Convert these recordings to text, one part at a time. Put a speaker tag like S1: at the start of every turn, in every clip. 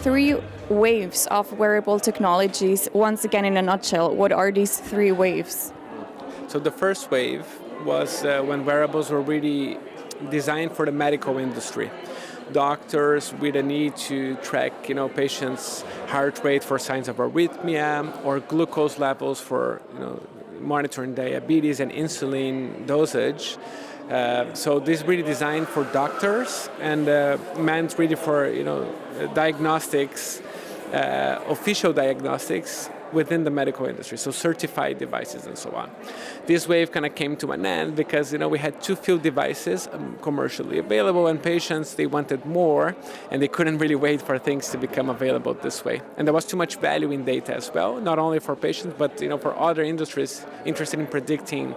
S1: three waves of wearable technologies. Once again, in a nutshell, what are these three waves?
S2: So the first wave was when wearables were really designed for the medical industry. Doctors with a need to track, patients' heart rate for signs of arrhythmia or glucose levels for, monitoring diabetes and insulin dosage. So this is really designed for doctors and meant really for, diagnostics, official diagnostics within the medical industry, so certified devices and so on. This wave kind of came to an end because we had too few devices commercially available, and patients, they wanted more, and they couldn't really wait for things to become available this way. And there was too much value in data as well, not only for patients, but for other industries interested in predicting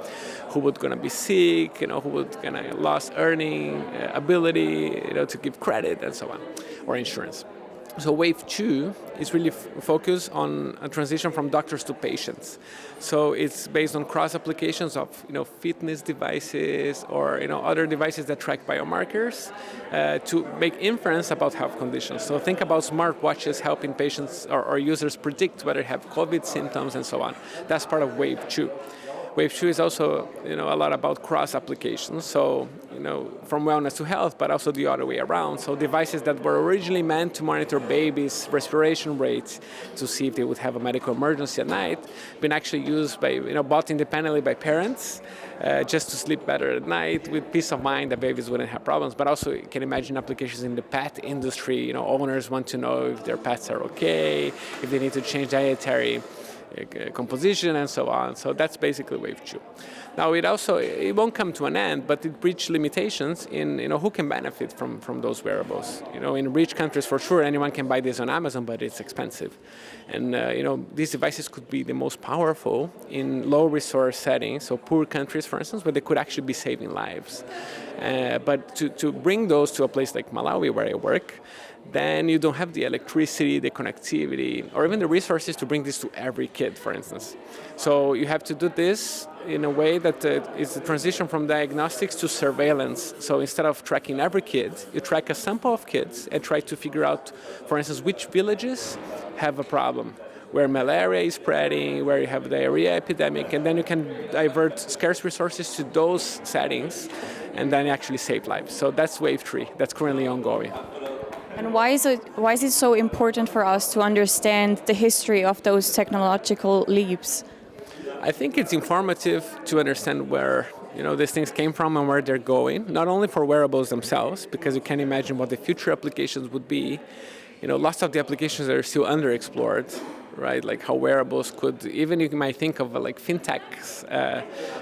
S2: who would gonna be sick, who would gonna lose earning ability, to give credit and so on, or insurance. So wave 2 is really focused on a transition from doctors to patients. So it's based on cross applications of fitness devices or other devices that track biomarkers to make inference about health conditions. So think about smartwatches helping patients or users predict whether they have COVID symptoms and so on. That's part of wave 2. Wave 2 is also, a lot about cross applications. So, from wellness to health, but also the other way around. So devices that were originally meant to monitor babies' respiration rates to see if they would have a medical emergency at night, been actually used by, bought independently by parents just to sleep better at night with peace of mind that babies wouldn't have problems. But also you can imagine applications in the pet industry. Owners want to know if their pets are okay, if they need to change dietary composition and so on. So that's basically wave 2. Now it won't come to an end, but it reached limitations in who can benefit from those wearables. In rich countries for sure anyone can buy this on Amazon, but it's expensive. And these devices could be the most powerful in low resource settings, so poor countries for instance, where they could actually be saving lives. But to bring those to a place like Malawi where I work, then you don't have the electricity, the connectivity, or even the resources to bring this to every kid, for instance. So you have to do this in a way that is a transition from diagnostics to surveillance. So instead of tracking every kid, you track a sample of kids and try to figure out, for instance, which villages have a problem, where malaria is spreading, where you have diarrhea epidemic, and then you can divert scarce resources to those settings and then actually save lives. So that's wave 3, that's currently ongoing.
S1: And why is it so important for us to understand the history of those technological leaps?
S2: I think it's informative to understand where these things came from and where they're going, not only for wearables themselves, because you can imagine what the future applications would be. Lots of the applications are still underexplored, right? Like how wearables could, even you might think of like fintechs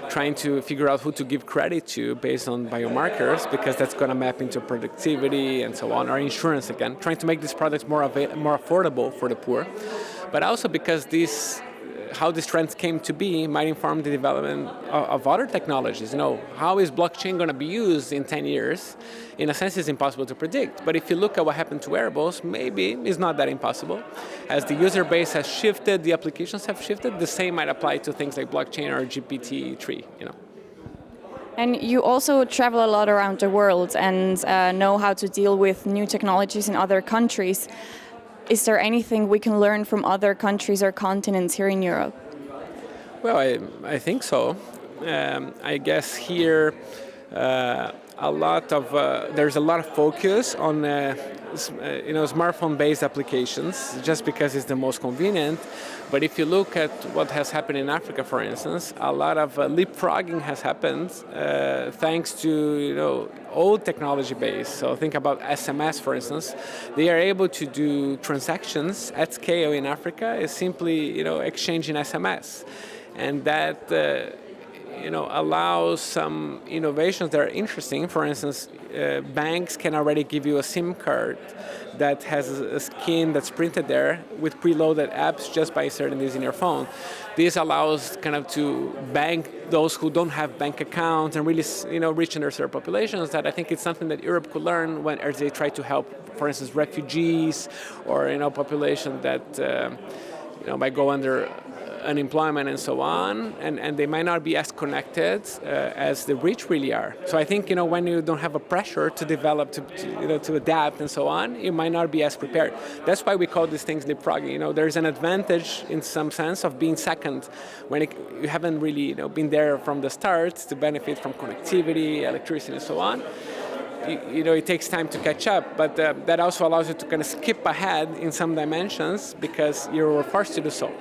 S2: trying to figure out who to give credit to based on biomarkers, because that's going to map into productivity and so on, or insurance again, trying to make these products more affordable for the poor. But also because how these trends came to be might inform the development of other technologies. How is blockchain going to be used in 10 years? In a sense, it's impossible to predict. But if you look at what happened to wearables, maybe it's not that impossible. As the user base has shifted, the applications have shifted, the same might apply to things like blockchain or GPT-3,
S1: And you also travel a lot around the world and know how to deal with new technologies in other countries. Is there anything we can learn from other countries or continents here in Europe?
S2: Well, I think so. I guess here there's a lot of focus on smartphone-based applications, just because it's the most convenient. But if you look at what has happened in Africa, for instance, a lot of leapfrogging has happened thanks to old technology base. So think about SMS, for instance. They are able to do transactions at scale in Africa is simply exchanging SMS, and that allows some innovations that are interesting. For instance, banks can already give you a SIM card that has a skin that's printed there with preloaded apps just by inserting this in your phone. This allows kind of to bank those who don't have bank accounts and really, reach underserved populations. That I think it's something that Europe could learn as they try to help, for instance, refugees or population that might go under unemployment and so on, and they might not be as connected as the rich really are. So I think, when you don't have a pressure to develop, to adapt and so on, you might not be as prepared. That's why we call these things leapfrogging. There's an advantage in some sense of being second when you haven't really been there from the start to benefit from connectivity, electricity and so on. It takes time to catch up, but that also allows you to kind of skip ahead in some dimensions because you're forced to do so.